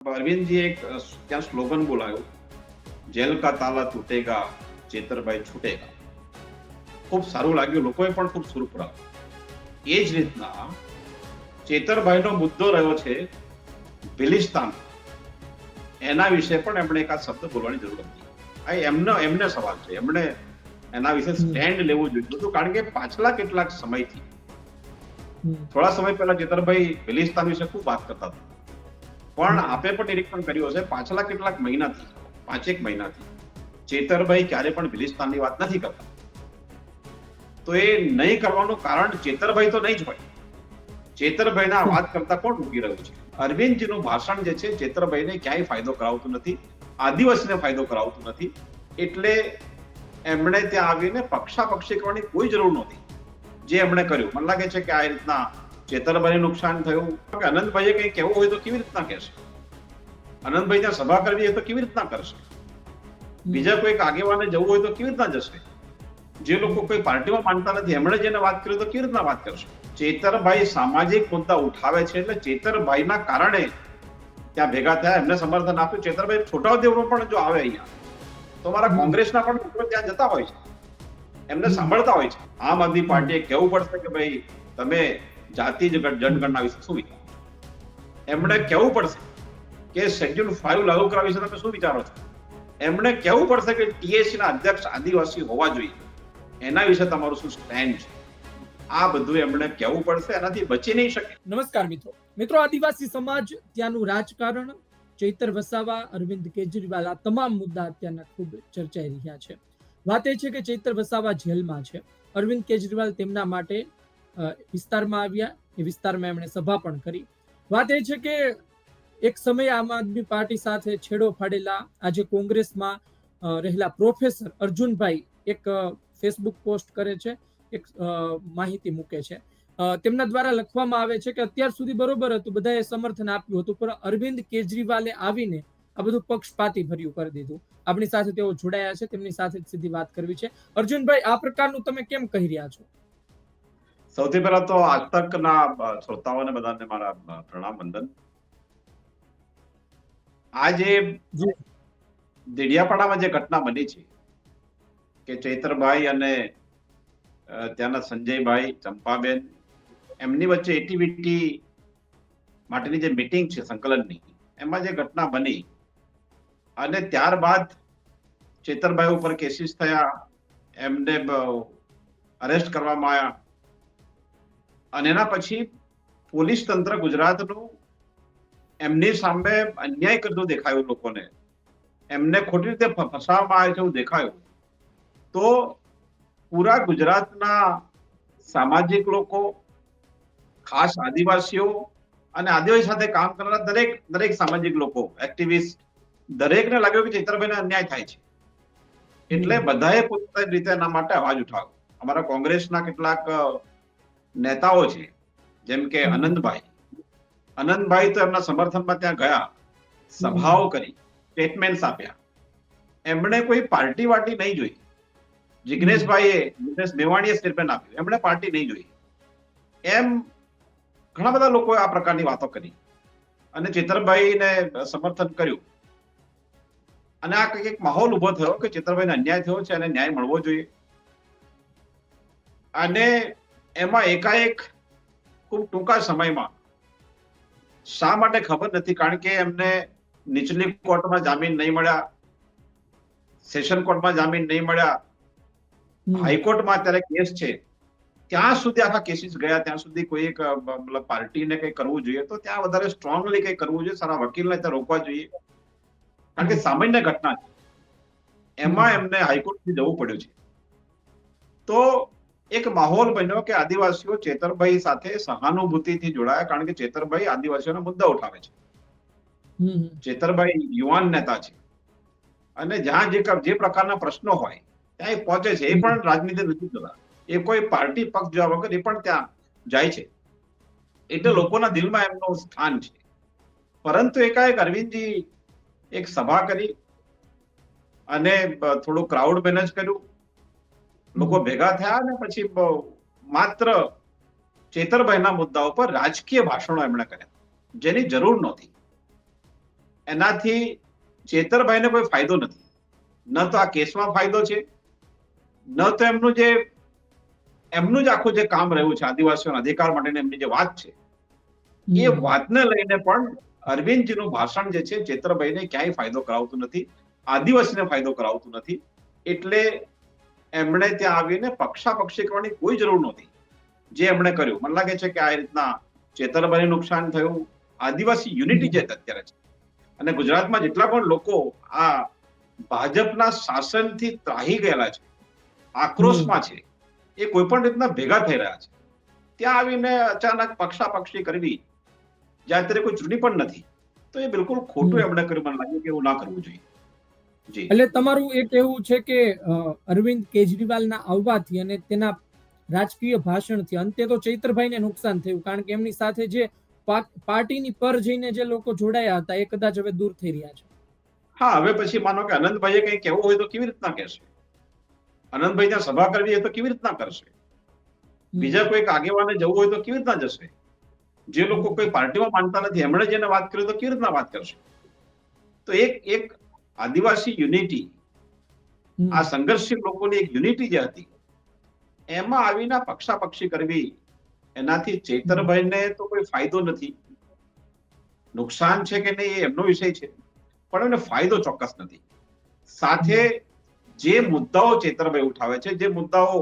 અરવિંદજી એક ત્યાં slogan બોલાયો, jail કા તાલા તૂટેગા, ચેતરભાઈ છૂટેગા. ખૂબ સારું લાગ્યું, લોકોએ પણ ખૂબ સુર પુરાવ્યો. એ જ રીતના ચેતરભાઈનો મુદ્દો રહ્યો છે ભિલિસ્તાન, એના વિશે પણ એમણે એક આ શબ્દ બોલવાની જરૂર હતી. એમને સવાલ છે, એમણે એના વિશે સ્ટેન્ડ લેવું જોઈએ હતું, કારણ કે પાછલા કેટલાક સમયથી, થોડા સમય પહેલા ચેતરભાઈ ભિલિસ્તાન વિશે ખૂબ વાત કરતા હતા, પણ આપે પણ નિરીક્ષણ કર્યું હશે પાછલા કેટલાક મહિનાથી, 5-1 મહિનાથી ચેતરભાઈ ક્યારે પણ ભિલિસ્તાનની વાત નથી કરતા. તો એ નહીં કરવાનું કારણ ચેતરભાઈ તો નહીં જ હોય. ચેતરભાઈના વાત કરતા કોણ રોકી રહ્યું છે? અરવિંદજીનું ભાષણ જે છે ચેતરભાઈને ક્યાંય ફાયદો કરાવતું નથી, આદિવાસીને ફાયદો કરાવતું નથી. એટલે એમણે ત્યાં આવીને પક્ષાપક્ષી કરવાની કોઈ જરૂર નહોતી. જે એમણે કર્યું, મને લાગે છે કે આ રીતના ચેતરભાઈને નુકસાન થયું. અનંતભાઈએ કંઈ કહેવું હોય તો કેવી રીતના કહેશે? અનંતભાઈ ત્યાં સભા કરવી હોય તો કેવી રીતના કરશે? બીજા કોઈક આગેવાને જવું હોય તો કેવી રીતના જશે? જે લોકો કોઈ પાર્ટીમાં માનતા નથી એમણે જેને વાત કરી તો કેવી રીતના વાત કરશે? ચેતરભાઈ સામાજિક મુદ્દા ઉઠાવે છે, એટલે ચેતરભાઈના કારણે ત્યાં ભેગા થયા, એમને સમર્થન આપ્યું. ચેતરભાઈ છોટાઉદેપુર પણ જો આવે અહીંયા તો મારા કોંગ્રેસના પણ મિત્રો ત્યાં જતા હોય છે, એમને સાંભળતા હોય છે. આમ આદમી પાર્ટીએ કહેવું પડશે કે ભાઈ તમે જાતિ જનગણના વિશે શું વિચારો? એમણે કહેવું પડશે કે શેડ્યુલ 5 લાગુ કરવા વિશે તમે શું વિચારો છો? એમણે કહેવું પડશે કે ટીએસસી ના અધ્યક્ષ આદિવાસી હોવા જોઈએ, એના વિશે તમારું શું સ્ટેન્ડ છે? આ બધું એમણે કહેવું પડશે, એનાથી બચી નહીં શકે. નમસ્કાર મિત્રો, આદિવાસી સમાજ, ત્યાંનું રાજકારણ, ચૈતર વસાવા, અરવિંદ કેજરીવાલ, આ તમામ મુદ્દા અત્યારના ખૂબ ચર્ચાઈ રહ્યા છે. વાત એ છે કે ચૈતર વસાવા જેલમાં છે, અરવિંદ કેજરીવાલ તેમના માટે વિસ્તારમાં આવ્યા, એ વિસ્તારમાં એમણે સભા પણ કરી. વાત એ છે કે એક સમયે આમ આદમી પાર્ટી સાથે છેડો ફાડેલા, આજે કોંગ્રેસમાં રહેલા પ્રોફેસર અર્જુનભાઈ એક ફેસબુક પોસ્ટ કરે છે, એક માહિતી મૂકે છે. તેમના દ્વારા લખવામાં આવે છે કે અત્યાર સુધી બરોબર હતું, બધાએ સમર્થન આપ્યું હતું, પણ અરવિંદ કેજરીવાલે આવીને આ બધું પક્ષપાતી ભર્યું કરી દીધું. આપણી સાથે તેઓ જોડાયા છે, તેમની સાથે સીધી વાત કરવી છે. અર્જુનભાઈ, આ પ્રકારનું તમે કેમ કહી રહ્યા છો? સૌથી પહેલા તો આજ તકના શ્રોતાઓને બધાને મારા પ્રણામ વંદન. આજે દેડિયાપાડામાં જે ઘટના બની છે કે ચૈતરભાઈ અને ત્યાંના સંજયભાઈ, ચંપાબેન, એમની વચ્ચે એટીવીટી માટેની જે મીટિંગ છે સંકલનની, એમાં જે ઘટના બની અને ત્યારબાદ ચેતરભાઈ ઉપર કેસીસ થયા, એમને અરેસ્ટ કરવામાં આવ્યા, અને એના પછી પોલીસ તંત્ર ગુજરાતનું એમની સામે અન્યાય કરતું દેખાયું, લોકોને એમને ખોટી રીતે ફસાવવામાં આવે છે એવું દેખાયું. તો પૂરા ગુજરાતના સામાજિક લોકો, ખાસ આદિવાસીઓ અને આદિવાસી સાથે કામ કરનારા દરેક સામાજિક લોકો, એક્ટિવિસ્ટ, દરેકને લાગ્યું કે ચૈતરભાઈને અન્યાય થાય છે. એટલે બધાએ પોતાની રીતે એના માટે અવાજ ઉઠાવ્યો. અમારા કોંગ્રેસના કેટલાક નેતાઓ છે, જેમ કે અનંતભાઈ તો એમના સમર્થનમાં ત્યાં ગયા, સભાઓ કરી, સ્ટેટમેન્ટ્સ આપ્યા. એમણે કોઈ પાર્ટી વાટી નહીં જોઈ. જિગ્નેશ મેવાણીએ સ્ટેટમેન્ટ આપ્યું, એમણે પાર્ટી નહીં જોઈ. એમ ઘણા બધા લોકોએ આ પ્રકારની વાતો કરી અને ચેતરભાઈને સમર્થન કર્યું. અને આ કંઈક એક માહોલ ઉભો થયો કે ચેતરભાઈને અન્યાય થયો છે અને ન્યાય મળવો જોઈએ. અને એમાં એકાએક ખૂબ ટૂંકા સમયમાં, શા માટે ખબર નથી, કારણ કે એમને નીચલી કોર્ટમાં જામીન નહીં મળ્યા, સેશન કોર્ટમાં જામીન નહીં મળ્યા, હાઈકોર્ટમાં અત્યારે કેસ છે, ત્યાં સુધી આખા કેસીસ ગયા, ત્યાં સુધી કોઈ એક મતલબ પાર્ટીને કંઈ કરવું જોઈએ તો ત્યાં વધારે સ્ટ્રોંગલી કંઈ કરવું જોઈએ, સારા વકીલને ત્યાં રોકવા જોઈએ, કારણ કે સામાન્ય ઘટના છે. એમાં એમને હાઈકોર્ટથી જવું પડ્યું છે. તો એક માહોલ બન્યો કે આદિવાસીઓ ચેતરભાઈ સાથે સહાનુભૂતિથી જોડાયા, કારણ કે ચેતરભાઈ આદિવાસીઓના મુદ્દા ઉઠાવે છે. ચેતરભાઈ યુવાન નેતા છે અને જ્યાં જે પ્રકારના પ્રશ્નો હોય ત્યાં એ પહોંચે છે. એ પણ રાજનીતિ નથી જતા, એ કોઈ પાર્ટી પક્ષ જોવા વગર એ પણ ત્યાં જાય છે. એટલે લોકોના દિલમાં એમનું સ્થાન છે. પરંતુ એકાએક અરવિંદજી એક સભા કરી અને થોડું ક્રાઉડ મેનેજ કર્યું, લોકો ભેગા થયા અને પછી માત્ર ચેતરભાઈના મુદ્દા ઉપર રાજકીય ભાષણો એમણે કર્યા, જેની જરૂર નહોતી. એનાથી ચેતરભાઈને કોઈ ફાયદો નથી. ન તો આ કેસમાં ફાયદો છે, ન તો એમનું જ આખું જે કામ રહ્યું છે આદિવાસીઓના અધિકાર માટેની એમની જે વાત છે એ વાતને લઈને પણ અરવિંદજીનું ભાષણ જે છે ચેતરભાઈને ક્યાંય ફાયદો કરાવતું નથી, આદિવાસીને ફાયદો કરાવતું નથી. એટલે એમણે ત્યાં આવીને પક્ષાપક્ષી કરવાની કોઈ જરૂર નહોતી. જે એમણે કર્યું, મને લાગે છે કે આ રીતના ચેતરભાઈને નુકસાન થયું, આદિવાસી યુનિટી જે અત્યારે છે અને ગુજરાતમાં જેટલા પણ લોકો આ ભાજપના શાસનથી ત્રાહી ગયેલા છે, આક્રોશમાં છે, એ કોઈ પણ રીતના ભેગા થઈ રહ્યા છે. ત્યાં આવીને અચાનક પક્ષાપક્ષી કરવી, જ્યાં અત્યારે કોઈ ચૂંટણી પણ નથી, તો એ બિલકુલ ખોટું એમણે કર્યું. મને લાગ્યું કે એવું ના કરવું જોઈએ. જી, એટલે તમારું એક એવું છે કે અરવિંદ કેજરીવાલના આવવાથી અને તેના રાજકીય ભાષણથી અંતે તો ચૈતરભાઈને નુકસાન થયું, કારણ કે એમની સાથે જે પાર્ટીની પર જઈને જે લોકો જોડાયા હતા એ કદાચ હવે દૂર થઈ રહ્યા છે. હા, હવે પછી માનો કે અનંતભાઈએ કંઈ કહેવું હોય તો કેવી રીતના કહેશે? આનંદભાઈ ત્યાં સભા કરવી હોય તો કેવી રીતના કરશે? બીજા કોઈક આગેવાને જવું હોય તો કેવી રીતના જશે? જે લોકો કોઈ પાર્ટીમાં માનતા નથી એમણે જેને વાત કરી તો કેવી રીતના વાત કરશે? તો એક આદિવાસી યુનિટી, આ સંઘર્ષશીલ લોકોની એક યુનિટી જે હતી, એમાં આવીને પક્ષાપક્ષી કરવી, એનાથી ચૈતરભાઈને તો કોઈ ફાયદો નથી. નુકસાન છે કે નહીં એ એમનો વિષય છે, પણ એને ફાયદો ચોક્કસ નથી. સાથે જે મુદ્દાઓ ચેતરભાઈ ઉઠાવે છે, જે મુદ્દાઓ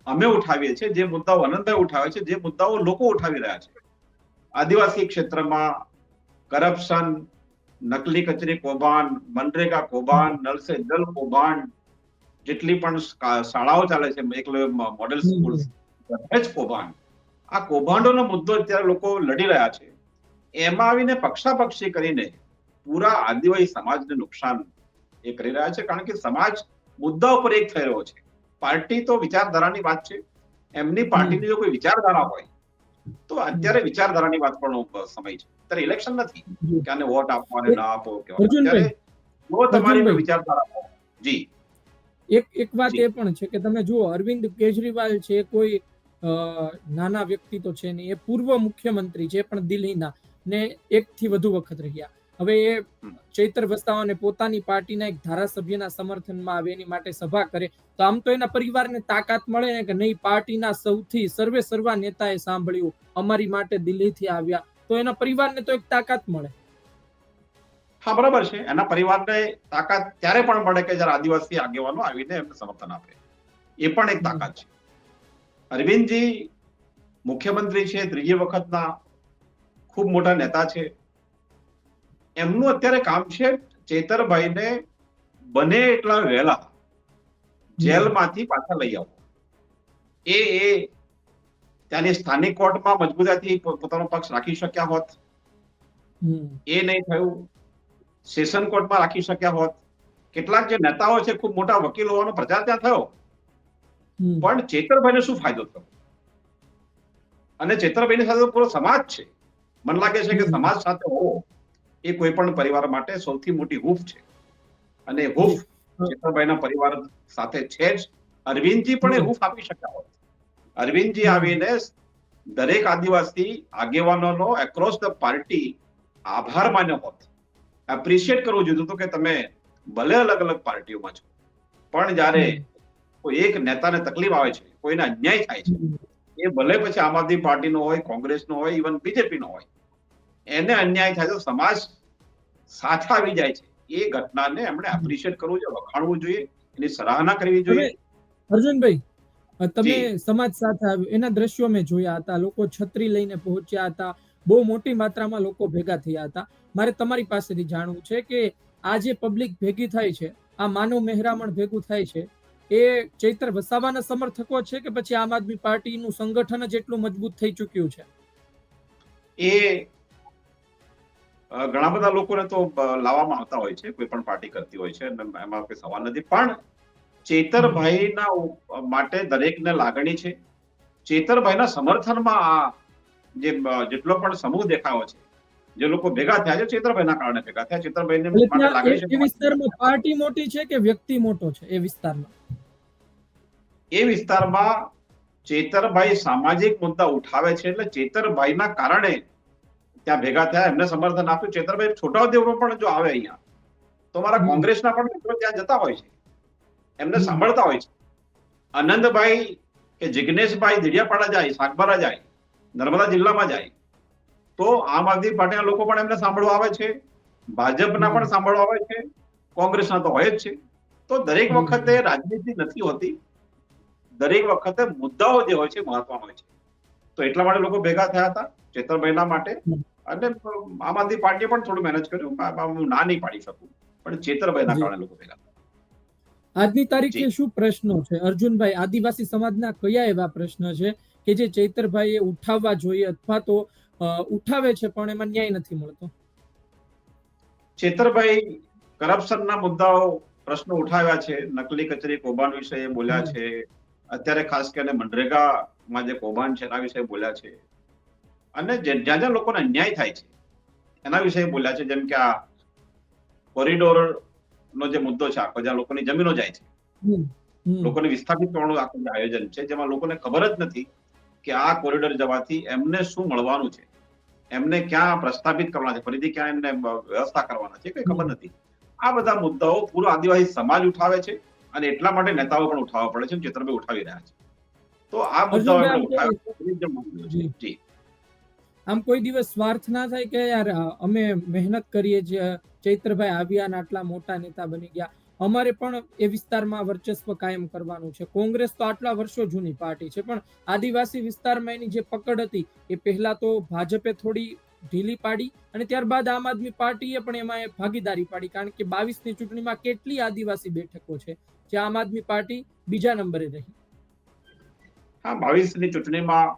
અમે ઉઠાવીએ છીએ, જે મુદ્દાઓ અનંતભાઈ ઉઠાવે છે, જે મુદ્દાઓ લોકો ઉઠાવી રહ્યા છે, આદિવાસી ક્ષેત્રમાં કરપ્શન, નકલી કચરી કૌભાંડ, મનરેગા કૌભાંડ, નલ સે જલ કૌભાંડ, જેટલી પણ શાળાઓ ચાલે છે, એકલવ્ય મોડેલ સ્કૂલ, જ કૌભાંડ, આ કૌભાંડોનો મુદ્દો અત્યારે લોકો લડી રહ્યા છે. એમાં આવીને પક્ષાપક્ષી કરીને પૂરા આદિવાસી સમાજને નુકસાન એ કરી રહ્યા છે, કારણ કે સમાજ મુદ્દા ઉપર એક થઈ રહ્યો છે. પાર્ટી તો વિચારધારાની વાત છે, એમની પાર્ટીની જો કોઈ વિચારધારા હોય તો અત્યારે વિચારધારાની વાત પણ સમય છે. અત્યારે ઇલેક્શન નથી કે આને વોટ આપો અને ના આપો. અત્યારે જો તમારી વિચારધારા હોય. જી, એક વાત એ પણ છે કે તમે જુઓ, અરવિંદ કેજરીવાલ છે કોઈ નાના વ્યક્તિ તો છે નહીં, એ પૂર્વ મુખ્યમંત્રી છે પણ દિલ્હીના, ને એકથી વધુ વખત રહ્યા. હવે એ ચૈતર વસાવાને પોતાની પાર્ટીના એક ધારાસભ્યના સમર્થનમાં આવે, એની માટે સભા કરે, તો આમ તો એના પરિવારને તાકાત મળે ને કે નહીં, પાર્ટીના સૌથી સર્વા નેતાએ સાંભળ્યું, અમારી માટે દિલ્હીથી આવ્યા, તો એના પરિવારને તો એક તાકાત મળે. હા, બરાબર છે. એના પરિવારને તાકાત ત્યારે પણ મળે કે જ્યારે આદિવાસી આગેવાનો આવીને એમને સમર્થન આપે. એ પણ એક તાકાત છે. અરવિંદજી મુખ્યમંત્રી છે, ત્રીજી વખતના ખૂબ મોટા નેતા છે. એમનું અત્યારે કામ છે ચેતરભાઈને બને એટલા વહેલા જેલમાંથી પાછા લઈ આવો. એ ત્યાંની સ્થાનિક કોર્ટમાં મજબૂતાઈથી પોતાનો પક્ષ રાખી શક્યા હોત, એ નહીં થયું. સેશન કોર્ટમાં રાખી શક્યા હોત. કેટલાક જે નેતાઓ છે, ખૂબ મોટા વકીલ હોવાનો પ્રચાર ત્યાં થયો, પણ ચેતરભાઈને શું ફાયદો થયો? અને ચેતરભાઈની સાથે પૂરો સમાજ છે. મને લાગે છે કે સમાજ સાથે હોવો એ કોઈ પણ પરિવાર માટે સૌથી મોટી હૂફ છે, અને હૂફ ચેતરભાઈના પરિવાર સાથે છે જ. અરવિંદજી પણ એ હૂફ આપી શક્યા હોત. અરવિંદજી આવીને દરેક આદિવાસી આગેવાનોનો એક્રોસ ધ પાર્ટી આભાર માન્યો હોત, એપ્રિશિએટ કરવું જોઈતું હતું કે તમે ભલે અલગ અલગ પાર્ટીઓમાં છો, પણ જ્યારે કોઈ એક નેતાને તકલીફ આવે છે, કોઈને અન્યાય થાય છે, એ ભલે પછી આમ આદમી પાર્ટીનો હોય, કોંગ્રેસનો હોય, ઇવન બીજેપીનો હોય, એને અન્યાય થાય તો સમાજ સાથે આવી જાય છે. એ ઘટનાને એમણે એપ્રિશિએટ કરવું જોઈએ, વખાણવું જોઈએ, એની સરાહના કરવી જોઈએ. અર્જુનભાઈ, તમે સમાજ સાથે આવ્યું એના દ્રશ્યો મેં જોયા હતા. લોકો છત્રી લઈને પહોંચ્યા હતા, બહુ મોટી માત્રામાં લોકો ભેગા થયા હતા. મારે તમારી પાસેથી જાણવું છે કે આ જે પબ્લિક ભેગી થાય છે, આ માનવ મહેરામણ ભેગું થાય છે, એ ચૈતર વસાવાના સમર્થકો છે કે પછી આમ આદમી પાર્ટીનું સંગઠન જ એટલું મજબૂત થઈ ચૂક્યું છે? એ ઘણા બધા લોકોને તો લાવવામાં આવતા હોય છે, કોઈ પણ પાર્ટી કરતી હોય છે, એમાં કોઈ સવાલ નથી. પણ ચેતરભાઈના માટે દરેકને લાગણી છે. ચેતરભાઈના સમર્થનમાં આ જેટલો પણ સમૂહ દેખાયો છે, જે લોકો ભેગા થયા છે, ચેતરભાઈના કારણે ભેગા થયા. ચેતરભાઈને માટે લાગણી છે. એ વિસ્તારમાં પાર્ટી મોટી છે કે વ્યક્તિ મોટો છે? એ વિસ્તારમાં ચેતરભાઈ સામાજિક મુદ્દા ઉઠાવે છે, એટલે ચેતરભાઈના કારણે ત્યાં ભેગા થયા, એમને સમર્થન આપ્યું. ચેતરભાઈ છોટાઉદેપુર પણ જો આવે અહીંયા તો અમારા કોંગ્રેસના પણ મિત્રો ત્યાં જતા હોય છે, એમને સાંભળતા હોય છે. આનંદભાઈ કે જિગ્નેશભાઈ દેડિયાપાડા જાય, સાગબારા જાય, નર્મદા જિલ્લામાં જાય તો આમ આદમી પાર્ટીના લોકો પણ એમને સાંભળવા આવે છે, ભાજપના પણ સાંભળવા આવે છે, કોંગ્રેસના તો હોય જ છે. તો દરેક વખતે રાજનીતિ નથી હોતી, દરેક વખતે મુદ્દાઓ જે હોય છે મહત્વના હોય છે. તો એટલા માટે લોકો ભેગા થયા હતા ચેતરભાઈના માટે. અને આમ આદમી પાર્ટીએ પણ થોડું મેનેજ કર્યું, હું ના નહીં પાડી શકું, પણ ચેતરભાઈના કારણે લોકો ભેગા થયા. આજની તારીખે શું પ્રશ્નો છે અર્જુનભાઈ, આદિવાસી સમાજના કયા એવા પ્રશ્ન છે કે જે ચૈતરભાઈએ ઉઠાવવા જોઈએ અથવા તો ઉઠાવે છે પણ એમાં ન્યાય નથી મળતો? ચેતરભાઈ કરપ્શનના મુદ્દાઓ પ્રશ્નો ઉઠાવ્યા છે, નકલી કચેરી કૌભાંડ વિશે બોલ્યા છે, અત્યારે ખાસ કરીને મનરેગામાં જે કૌભાંડ છે એના વિશે બોલ્યા છે, અને જ્યાં જ્યાં લોકોને અન્યાય થાય છે એના વિશે બોલ્યા છે. જેમ કે આ કોરિડોર નો જે મુદ્દો છે, આખો જ્યાં લોકોની જમીનો જાય છે, લોકોને વિસ્થાપિત કરવાનું આખું આયોજન છે, જેમાં લોકોને ખબર જ નથી કે આ કોરિડોર જવાથી એમને શું મળવાનું છે, એમને ક્યાં પ્રસ્થાપિત કરવાના છે, ફરીથી ક્યાં એમને વ્યવસ્થા કરવાના છે, કઈ ખબર નથી. આ બધા મુદ્દાઓ પૂરો આદિવાસી સમાજ ઉઠાવે છે અને એટલા માટે નેતાઓ પણ ઉઠાવવા પડે છે, ચેતરભાઈ ઉઠાવી રહ્યા છે. તો આ મુદ્દાઓ એમણે ઉઠાવ્યા. આમ કોઈ દિવસ સ્વાર્થ ના થાય કે યાર અમે મહેનત કરીએ છીએ, ચૈતરભાઈ આવ્યા અને આટલા મોટા નેતા બની ગયા, અમારે પણ એ વિસ્તારમાં વર્ચસ્વ કાયમ કરવાનું છે. કોંગ્રેસ તો આટલા વર્ષો જૂની પાર્ટી છે, પણ આદિવાસી વિસ્તારમાં એની જે પકડ હતી એ પહેલા તો ભાજપે થોડી ઢીલી પાડી અને ત્યારબાદ આમ આદમી પાર્ટીએ પણ એમાં ભાગીદારી પાડી, કારણ કે 22ની ચૂંટણીમાં કેટલી આદિવાસી બેઠકો છે જે આમ આદમી પાર્ટી બીજા નંબરે રહી. હા, 22ની ચૂંટણીમાં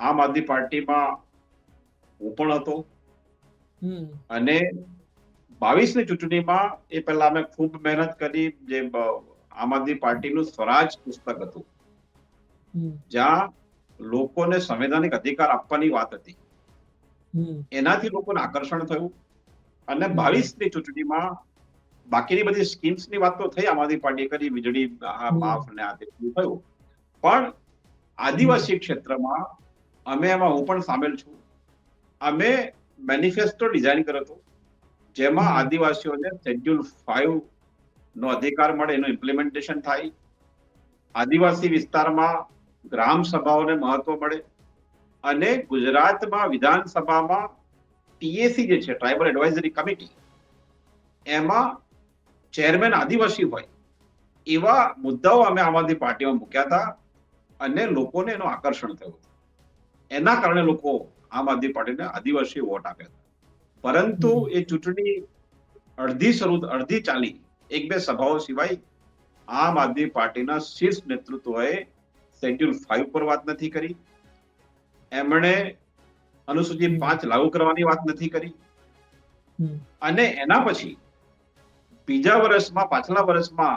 આમ આદમી પાર્ટીમાં હું પણ હતો, અને 22ની ચૂંટણીમાં એ પહેલા અમે ખૂબ મહેનત કરી. જે આમ આદમી પાર્ટીનું સ્વરાજ પુસ્તક હતું, જ્યાં લોકોને સંવૈધાનિક અધિકાર આપવાની વાત હતી, એનાથી લોકોને આકર્ષણ થયું. અને 22ની ચૂંટણીમાં બાકીની બધી સ્કીમ્સની વાત તો થઈ, આમ આદમી પાર્ટીએ કરી, વીજળી માફ ને આ થયું, પણ આદિવાસી ક્ષેત્રમાં અમે એમાં હું પણ સામેલ છું. અમે મેનિફેસ્ટો ડિઝાઇન કર્યો હતો, જેમાં આદિવાસીઓને શેડ્યુલ 5 નો અધિકાર મળે, એનું ઇમ્પ્લિમેન્ટેશન થાય, આદિવાસી વિસ્તારમાં ગ્રામ સભાઓને મહત્વ મળે, અને ગુજરાતમાં વિધાનસભામાં ટીએસી જે છે, ટ્રાઇબલ એડવાઇઝરી કમિટી, એમાં ચેરમેન આદિવાસી હોય એવા મુદ્દાઓ અમે આમ આદમી પાર્ટીમાં મૂક્યા હતા, અને લોકોને એનું આકર્ષણ થયું હતું. એના કારણે લોકો આમ આદમી પાર્ટીને આદિવાસી વોટ આપ્યા હતા. પરંતુ એ ચૂંટણી અડધી ચાલી, 1-2 સભાઓ સિવાય આમ આદમી પાર્ટીના શીર્ષ નેતૃત્વએ શેડ્યુલ 5 પર વાત નથી કરી, એમણે અનુસૂચિ 5 લાગુ કરવાની વાત નથી કરી. અને એના પછી બીજા વર્ષમાં, પાછલા વર્ષમાં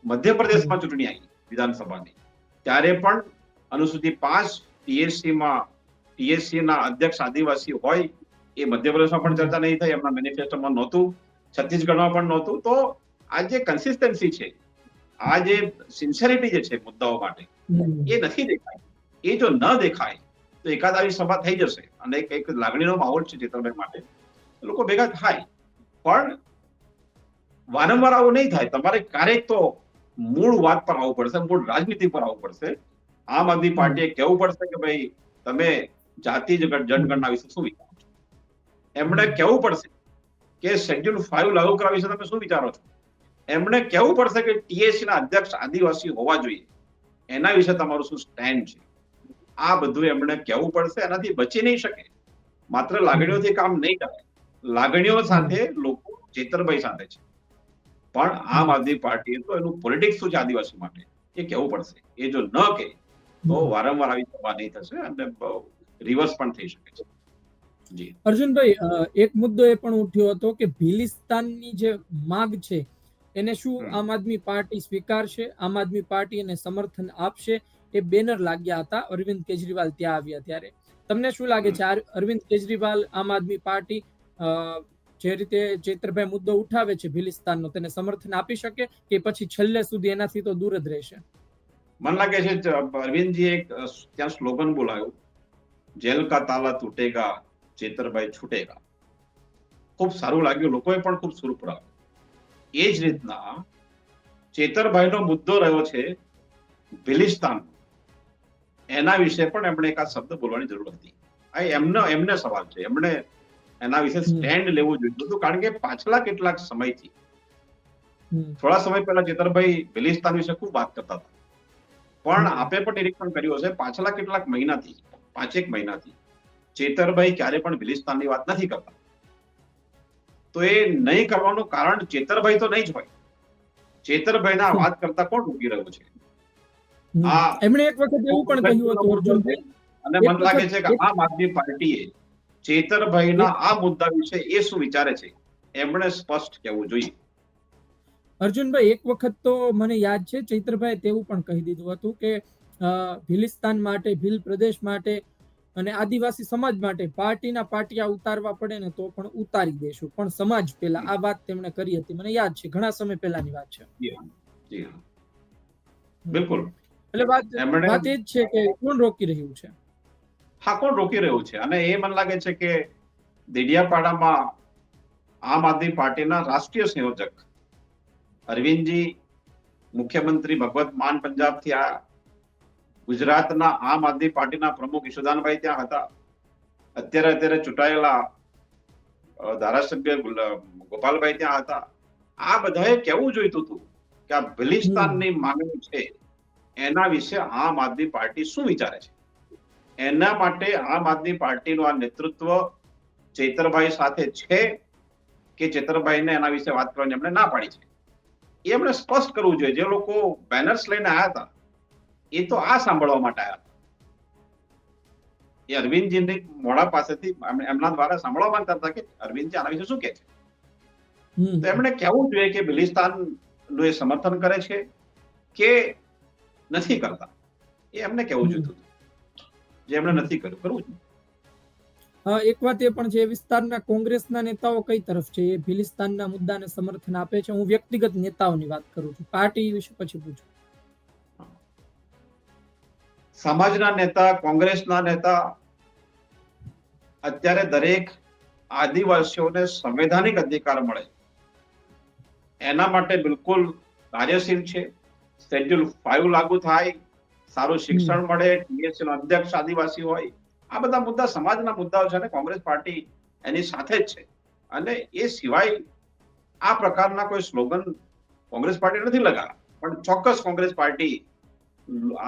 મધ્યપ્રદેશમાં ચૂંટણી આવી વિધાનસભાની, ત્યારે પણ અનુસૂચિ 5 ટીએસસી ના અધ્યક્ષ આદિવાસી હોય એ મધ્યપ્રદેશમાં પણ ચર્ચા નહીં થઈ, એમના મેનિફેસ્ટોમાં નહોતું, છત્તીસગઢમાં પણ નહોતું. તો આ જે કન્સિસ્ટન્સી છે, આ જે સિન્સિયરિટી જે છે મુદ્દાઓ માટે, એ નથી દેખાય. એ જો ન દેખાય તો એકાદ આવી સભા થઈ જશે અને એક લાગણીનો માહોલ છે ચેતરભાઈ માટે, લોકો ભેગા થાય. પણ વારંવાર આવું નહીં થાય. તમારે ક્યારેક તો મૂળ વાત પર આવવું પડશે, મૂળ રાજનીતિ પર આવવું પડશે. આમ આદમી પાર્ટીએ કહેવું પડશે કે ભાઈ તમે જાતિ જનગણના વિશે શું વિચારો છો. એમણે કહેવું પડશે કે શેડ્યુલ 5 લાગુ કરવા વિશે તમે શું વિચારો છો. એમણે કહેવું પડશે કે ટીએસસી ના અધ્યક્ષ આદિવાસી હોવા જોઈએ, એના વિશે તમારું શું સ્ટેન્ડ છે. આ બધું એમણે કહેવું પડશે. એનાથી બચી નહીં શકે. માત્ર લાગણીઓથી કામ નહીં કરે. લાગણીઓ સાથે લોકો ચેતરભાઈ સાથે છે, પણ આમ આદમી પાર્ટીએ તો એનું પોલિટિક્સ શું છે આદિવાસી માટે એ કહેવું પડશે. એ જો ન કહે તો વારંવાર આવી સભા નહીં થશે અને રિવર્સ પણ થઈ શકે છે. જી અર્જુનભાઈ, એક મુદ્દો એ પણ ઉઠ્યો હતો કે ભીલિસ્તાનની જે માંગ છે એને શું આમ આદમી પાર્ટી સ્વીકારશે, આમ આદમી પાર્ટી એને સમર્થન આપશે? એ બેનર લાગ્યા હતા અરવિંદ કેજરીવાલ ત્યાં આવ્યા ત્યારે. તમને શું લાગે છે, અરવિંદ કેજરીવાલ, આમ આદમી પાર્ટી જે રીતે ચેતરભાઈ મુદ્દો ઉઠાવે છે ભીલિસ્તાનનો, તેને સમર્થન આપી શકે કે પછી છેલ્લે સુધી એનાથી તો દૂર જ રહેશે? મને લાગે છે અરવિંદજી એક ત્યાં સ્લોગન બોલાયું, જેલ કા તાલા તૂટેગા ચેતરભાઈ છૂટેગા. ખૂબ સારું લાગ્યું, લોકોએ પણ ખૂબ સુર પુરાવ્યો. એ જ રીતના ચેતરભાઈનો મુદ્દો રહ્યો છે ભિલિસ્તાન, એના વિશે પણ એમણે એકાદ શબ્દ બોલવાની જરૂર હતી. આ એમને સવાલ છે, એમણે એના વિશે સ્ટેન્ડ લેવું જોઈતું હતું, કારણ કે પાછલા કેટલાક સમયથી, થોડા સમય પહેલા ચેતરભાઈ ભિલિસ્તાન વિશે ખૂબ વાત કરતા હતા, પણ આપે પણ નિરીક્ષણ કર્યું હશે પાછલા કેટલાક મહિનાથી, 5-1 મહિનાથી ચેતરભાઈ ક્યારે પણ ભિલિસ્તાનની વાત નથી કરતા. તો એ નહીં કરવાનું કારણ ચેતરભાઈ તો નહીં જ હોય. ચેતરભાઈના વાત કરતા કોણ રોકી રહ્યું છે? એમણે એક વખત એવું પણ કહ્યું હતું અર્જુનભાઈ, અને મને લાગે છે કે આમ આદમી પાર્ટીએ ચેતરભાઈના આ મુદ્દા વિશે એ શું વિચારે છે એમણે સ્પષ્ટ કહેવું જોઈએ. અર્જુનભાઈ, એક વખત તો મને યાદ છે ચૈતરભાઈ તેવું પણ કહી દીધું હતું કે ભિલિસ્તાન માટે, ભીલ પ્રદેશ માટે અને આદિવાસી સમાજ માટે પાર્ટીના પાટિયા ઉતારવા પડે ને તો પણ ઉતારી દેશું, પણ સમાજ પહેલા. આ વાત તેમણે કરી હતી, મને યાદ છે, ઘણા સમય પહેલાની વાત છે. જી હા, બિલકુલ. એટલે વાત એ જ છે કે કોણ રોકી રહ્યું છે? હા, કોણ રોકી રહ્યું છે? અને એ મને લાગે છે કે દેડિયાપાડામાં આમ આદમી પાર્ટીના રાષ્ટ્રીય સંયોજક અરવિંદજી, મુખ્યમંત્રી ભગવત માન પંજાબથી આ ગુજરાતના આમ આદમી પાર્ટીના પ્રમુખ ઈશુદાનભાઈ ત્યાં હતા, અત્યારે ચૂંટાયેલા ધારાસભ્ય ગોપાલભાઈ ત્યાં હતા. આ બધાએ કેવું જોઈતું હતું કે આ ભિલિસ્તાનની માંગણી છે એના વિશે આમ આદમી પાર્ટી શું વિચારે છે. એના માટે આમ આદમી પાર્ટીનું આ નેતૃત્વ ચેતરભાઈ સાથે છે કે ચેતરભાઈને એના વિશે વાત કરવાની એમણે ના પાડી છે, એ એમણે સ્પષ્ટ કરવું જોઈએ. જે લોકો બેનર્સ લઈને આવ્યા હતા એ તો આ સાંભળવા માટે આવ્યા હતા. એ અરવિંદજીની મોડા પાસેથી એમના દ્વારા સાંભળવા માંગતા હતા કે અરવિંદજી આના વિશે શું કહે છે. તો એમણે કહેવું જોઈએ કે ભિલિસ્તાનનું એ સમર્થન કરે છે કે નથી કરતા. એ એમને કહેવું જોઈતું હતું, જે એમણે નથી કર્યું. કરવું જોઈએ. એક વાત એ પણ છે, વિસ્તારના કોંગ્રેસના નેતાઓ કઈ તરફ છે? એ ભિલિસ્તાનના મુદ્દાને સમર્થન આપે છે? હું વ્યક્તિગત નેતાઓની વાત કરું છું, પાર્ટી વિશે પછી પૂછું. સમાજના નેતા, કોંગ્રેસના નેતા અત્યારે દરેક આદિવાસીઓને સંવૈધાનિક અધિકાર મળે એના માટે બિલકુલ કાર્યશીલ છે. શેડ્યુલ 5 લાગુ થાય, સારું શિક્ષણ મળે, ટીએસસી નો અધ્યક્ષ આદિવાસી હોય, આ બધા મુદ્દા સમાજના મુદ્દાઓ છે અને કોંગ્રેસ પાર્ટી એની સાથે જ છે. અને એ સિવાય આ પ્રકારના કોઈ સ્લોગન કોંગ્રેસ પાર્ટી નથી લગાવ્યા, પણ ચોક્કસ કોંગ્રેસ પાર્ટી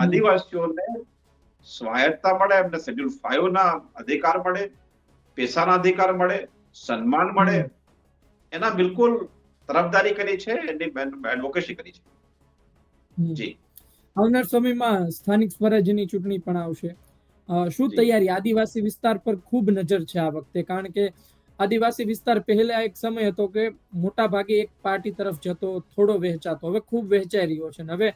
આદિવાસીઓને સ્વાયત્તા મળે, એમને શેડ્યુલ 5 ના અધિકાર મળે, પેશાના અધિકાર મળે, સન્માન મળે, એના બિલકુલ તરફદારી કરી છે, એની એડવોકેસી કરી છે. જી, આવનાર સમયમાં સ્થાનિક સ્વરાજ્યની ચૂંટણી પણ આવશે. શું તૈયારી? આદિવાસી વિસ્તાર પર ખૂબ નજર છે આ વખતે, કારણ કે આદિવાસી વિસ્તાર પહેલા એક સમય હતો કે મોટા ભાગે એક પાર્ટી તરફ જતો, થોડો વહેંચાતો, હવે ખૂબ વહેંચાઈ રહ્યો છે. હવે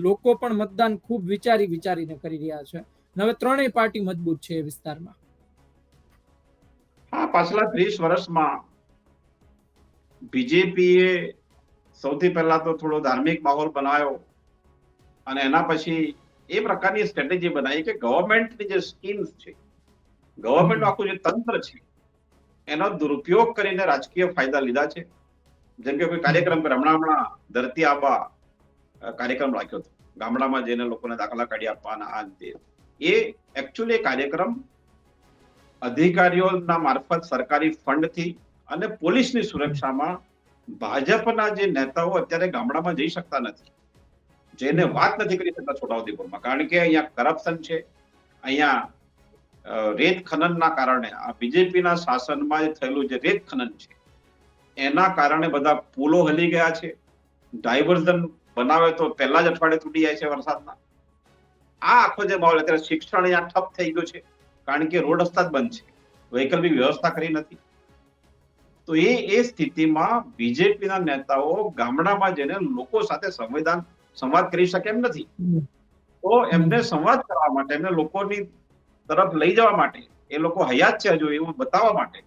લોકો પણ મતદાન ખૂબ વિચારીને કરી રહ્યા છે. હવે ત્રણેય પાર્ટી મજબૂત છે એ વિસ્તારમાં. હા, પાછલા 30 વર્ષમાં બીજેપીએ સૌથી પહેલા તો થોડો ધાર્મિક માહોલ બનાવ્યો અને એના પછી એ પ્રકારની સ્ટ્રેટેજી બનાવી કે ગવર્મેન્ટની જે સ્કીમ્સ છે, ગવર્મેન્ટનું આખું જે તંત્ર છે, એનો દુરુપયોગ કરીને રાજકીય ફાયદા લીધા છે. જેમ કે કોઈ કાર્યક્રમ, હમણાં ધરતી આબા કાર્યક્રમ રાખ્યો હતો, ગામડામાં જઈને લોકોને દાખલા કાઢી આપવાના, આ તે. એ એકચ્યુઅલી કાર્યક્રમ અધિકારીઓના મારફત સરકારી ફંડથી અને પોલીસની સુરક્ષામાં ભાજપના જે નેતાઓ અત્યારે ગામડામાં જઈ શકતા નથી, જેને વાત નથી કરી શકતા છોટાઉદેપુરમાં, કારણ કે અહીંયા કરપ્શન છે, અહીંયા રેત ખનનના કારણે આ બીજેપીના શાસનમાં થયેલું જે રેત ખનન છે એના કારણે બધા પુલો હલી ગયા છે. ડાયવર્ઝન બનાવે તો પહેલા જ અઠવાડિયે તૂટી જાય છે વરસાદના. આ આખો જે માહોલ, અત્યારે શિક્ષણ અહીંયા ઠપ થઈ ગયું છે, કારણ કે રોડ રસ્તા જ બંધ છે, વૈકલ્પિક વ્યવસ્થા કરી નથી. તો એ સ્થિતિમાં બીજેપીના નેતાઓ ગામડામાં જઈને લોકો સાથે સંવાદ કરી શકે એમ નથી. તો એમને સંવાદ કરવા માટે, એમને લોકોની તરફ લઈ જવા માટે, એ લોકો હયાત છે હજુ એવું બતાવવા માટે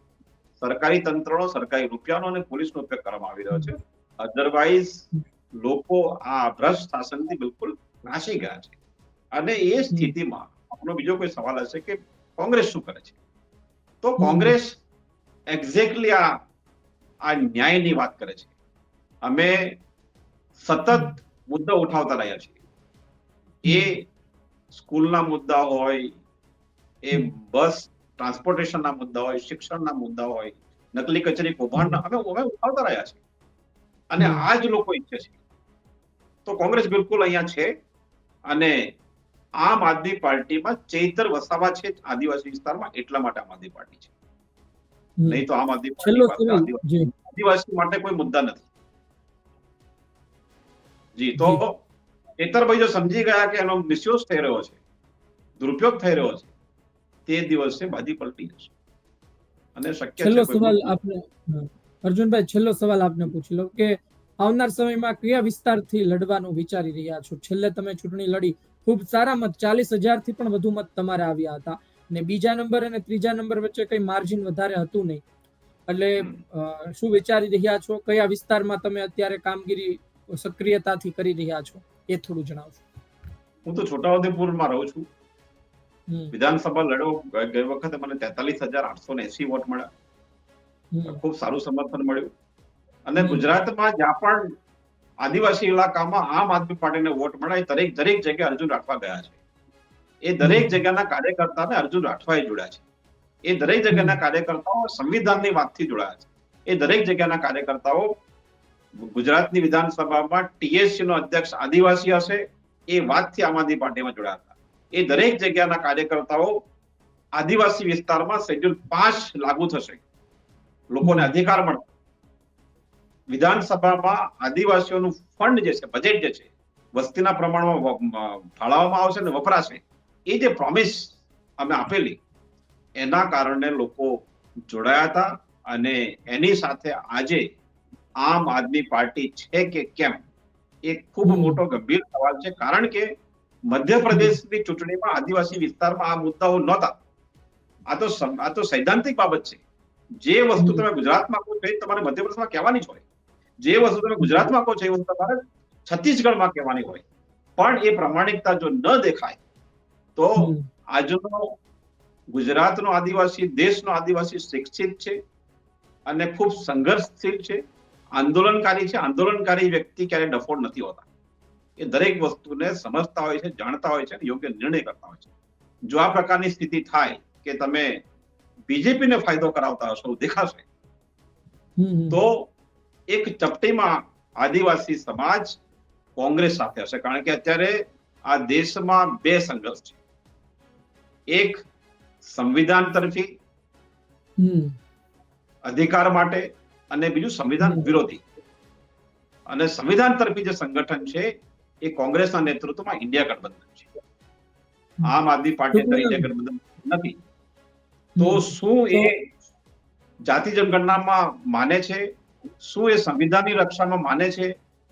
સરકારી તંત્રનો, સરકારી રૂપિયાનો અને પોલીસનો ઉપયોગ કરવામાં આવી રહ્યો છે. અધરવાઇઝ લોકો આ ભ્રષ્ટ શાસનથી બિલકુલ નાસી ગયા છે. અને એ સ્થિતિમાં આપણો બીજો કોઈ સવાલ હશે કે કોંગ્રેસ શું કરે છે? તો તો કોંગ્રેસ એક્ઝેક્ટલી આ ન્યાયની વાત કરે છે. અમે સતત મુદ્દા ઉઠાવતા રહ્યા છીએ. એ સ્કૂલના મુદ્દા હોય, એ બસ ટ્રાન્સપોર્ટેશનના મુદ્દા હોય, શિક્ષણના મુદ્દા હોય, નકલી કચેરી કૌભાંડના, અમે ઉઠાવતા રહ્યા છીએ. અને આ જ લોકો ઈચ્છે છે. તો કોંગ્રેસ બિલકુલ અહીંયા છે. અને આમ આદમી પાર્ટીમાં ચૈતર વસાવા છે આદિવાસી વિસ્તારમાં, એટલા માટે આમ આદમી પાર્ટી છે. નહીં તો આમ આદમી પાર્ટી પાસે આદિવાસી માટે કોઈ મુદ્દા નથી. જી, તો ચૈતરભાઈ જો સમજી ગયા કે એનો મિસયુઝ થઈ રહ્યો છે, દુરુપયોગ થઈ રહ્યો છે, તે દિવસે બાજી પલટી જશે. અને શક્ય છેલ્લો છે સવાલ આપને અર્જુનભાઈ, છેલ્લો સવાલ આપને પૂછી લઉં કે આવનાર સમયમાં કયા વિસ્તારથી લડવાનું વિચારી રહ્યા છો? છેલ્લે તમે ચૂંટણી લડી, ખૂબ સારા મત, 40,000 થી પણ વધુ મત તમારે આવ્યા હતા, અને બીજા નંબર અને ત્રીજા નંબર વચ્ચે કઈ માર્જિન વધારે હતું નહીં. એટલે શું વિચારી રહ્યા છો? કયા વિસ્તારમાં તમે અત્યારે કામગીરી સક્રિયતાથી કરી રહ્યા છો, એ થોડું જણાવશો. હું તો છોટાઉદેપુરમાં રહું છું. વિધાનસભા લડ્યો, ગઈ વખતે મને 43,880 વોટ મળ્યા. ખૂબ સારું સમર્થન મળ્યું. અને ગુજરાતમાં જ્યાં પણ આદિવાસી ઇલાકામાં આમ આદમી પાર્ટીને વોટ મળ્યા, દરેક જગ્યાએ અર્જુન રાઠવા ગયા છે. એ દરેક જગ્યાના કાર્યકર્તાને અર્જુન રાઠવાએ જોડ્યા છે. એ દરેક જગ્યાના કાર્યકર્તાઓ સંવિધાનની વાતથી જોડાયા છે. એ દરેક જગ્યાના કાર્યકર્તાઓ ગુજરાતની વિધાનસભામાં ટીએસસી નો અધ્યક્ષ આદિવાસી હશે એ વાતથી આમ આદમી પાર્ટીમાં જોડાયા હતા. એ દરેક જગ્યાના કાર્યકર્તાઓ આદિવાસી વિસ્તારમાં શેડ્યુલ 5 લાગુ થશે, લોકોને અધિકાર મળશે, વિધાનસભામાં આદિવાસીઓનું ફંડ જે છે, બજેટ જે છે, વસ્તીના પ્રમાણમાં ફાળવવામાં આવશે ને વપરાશે, એ જે પ્રોમિસ અમે આપેલી, એના કારણે લોકો જોડાયા હતા. અને એની સાથે આજે આમ આદમી પાર્ટી છે કે કેમ, એ ખૂબ મોટો ગંભીર સવાલ છે. કારણ કે મધ્યપ્રદેશની ચૂંટણીમાં આદિવાસી વિસ્તારમાં આ મુદ્દાઓ નહોતા. આ તો સૈદ્ધાંતિક બાબત છે. જે વસ્તુ તમે ગુજરાતમાં કહો છો એ તમારે મધ્યપ્રદેશમાં કહેવાની જ હોય. જે વસ્તુ તમે ગુજરાતમાં કહો છો એ વસ્તુ તમારે છત્તીસગઢમાં કહેવાની હોય. પણ એ પ્રામાણિકતા જો ન દેખાય તો આજનો ગુજરાતનો આદિવાસી, દેશનો આદિવાસી શિક્ષિત છે અને ખૂબ સંઘર્ષશીલ છે, આંદોલનકારી છે. આંદોલનકારી વ્યક્તિ ક્યારે ડફોડ નથી હોતા. એ દરેક વસ્તુને સમજતા હોય છે, જાણતા હોય છે અને યોગ્ય નિર્ણય કરતા હોય છે. જો આ પ્રકારની સ્થિતિ થાય કે તમે બીજેપીને ફાયદો કરાવતા હશો, દેખાશે, તો એક ચપટીમાં આદિવાસી સમાજ કોંગ્રેસ સાથે હશે. કારણ કે અત્યારે આ દેશમાં બે સંઘર્ષ છે. એક સંવિધાન તરફી અધિકાર માટે અને બીજું સંવિધાન વિરોધી. અને સંવિધાન તરફી જે સંગઠન છે એ કોંગ્રેસના નેતૃત્વમાં ઇન્ડિયા ગઠબંધન છે. આમ આદમી પાર્ટી ઇન્ડિયા ગઠબંધન નથી. તો શું એ જાતિ જનગણનામાં માને છે? શું એ સંવિધાનની રક્ષામાં માને છે?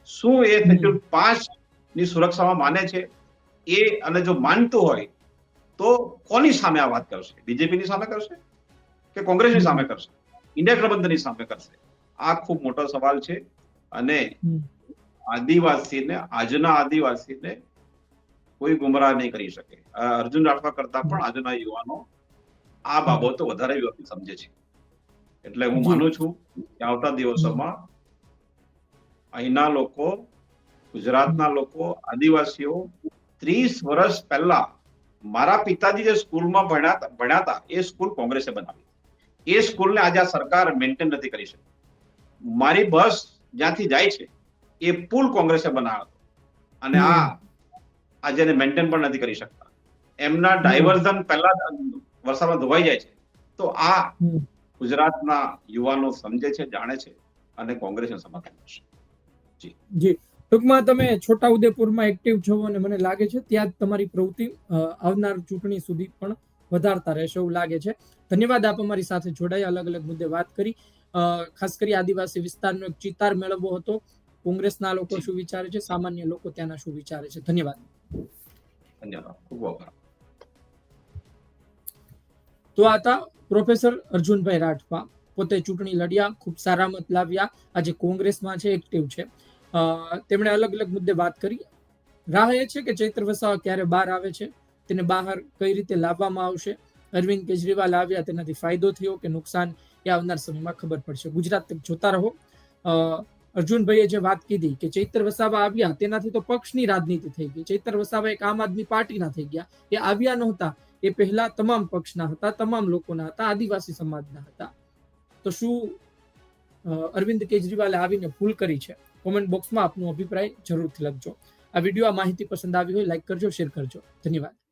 શું એ શેડ્યુલ 5 ની સુરક્ષામાં માને છે? એ અને જો માનતું હોય તો કોની સામે આ વાત કરશે? બીજેપીની સામે કરશે કે કોંગ્રેસની સામે કરશે, ઇન્ડિયા ગઠબંધનની સામે કરશે? આ ખૂબ મોટો સવાલ છે. અને આદિવાસીને, આજના આદિવાસીને કોઈ ગુમરાહ નહીં કરી શકે. અર્જુન રાઠવા કરતા પણ આજના યુવાનો આ બાબતો વધારે વ્યવસ્થિત સમજે છે. એટલે હું માનું છું કે આવતા દિવસોમાં અહીંના લોકો, ગુજરાતના લોકો, આદિવાસીઓ 30 વર્ષ પહેલા મારા પિતાજી જે સ્કૂલમાં ભણ્યા હતા એ સ્કૂલ કોંગ્રેસે બનાવી. એ સ્કૂલને આજે આ સરકાર મેન્ટેન નથી કરી શકતી. મારી બસ જ્યાંથી જાય છે એ પુલ કોંગ્રેસે બનાવ્યો હતો અને આજે મેન્ટેન પણ નથી કરી શકતા. એમના ડાયવર્ઝન પહેલા વરસાદમાં ધોવાઈ જાય છે. તો આ ગુજરાતના યુવાનો સમજે છે, જાણે છે અને કોંગ્રેસને સમર્થન કરશે. જી, ટૂંકમાં તમે છોટાઉદેપુરમાં એક્ટિવ છો અને મને લાગે છે ત્યાં જ તમારી પ્રવૃત્તિ આવનાર ચૂંટણી સુધી પણ વધારતા રહેશે એવું લાગે છે. ધન્યવાદ, આપ અમારી સાથે જોડાયા, અલગ અલગ મુદ્દે વાત કરી. ખાસ કરી આદિવાસી વિસ્તારનો એક ચિતાર મેળવવો હતો. કોંગ્રેસના લોકો શું વિચારે છે, સામાન્ય લોકો ત્યાંના શું વિચારે છે. ધન્યવાદ. ધન્યવાદ, ખૂબ આભાર. તો આ હતા પ્રોફેસર અર્જુનભાઈ રાઠવા. પોતે ચૂંટણી લડ્યા, ખૂબ સારા મત લાવ્યા, આજે કોંગ્રેસમાં છે, એક્ટિવ છે. તેમણે અલગ અલગ મુદ્દે વાત કરી. રાહ એ છે કે ચૈત્ર વસાવા ક્યારે બહાર આવે છે, તેને બહાર કઈ રીતે લાવવામાં આવશે અરવિંદ કેજરીવાલ આવ્યા તેનાથી ફાયદો થયો કે નુકસાન, એ આવનાર સમયમાં ખબર પડશે. ગુજરાત તક જોતા રહો. અર્જુનભાઈએ જે વાત કીધી કે ચૈતર વસાવા આવ્યા તેનાથી તો પક્ષની રાજનીતિ થઈ ગઈ. ચૈતર વસાવા એક આમ આદમી પાર્ટીના થઈ ગયા. એ આવ્યા નહોતા, એ પહેલા તમામ પક્ષના હતા, તમામ લોકોના હતા, આદિવાસી સમાજના હતા. તો શું અરવિંદ કેજરીવાલે આવીને ભૂલ કરી છે? કોમેન્ટ બોક્સમાં આપનો અભિપ્રાય જરૂરથી લખજો. આ વિડીયો, આ માહિતી પસંદ આવી હોય લાઈક કરજો, શેર કરજો. ધન્યવાદ.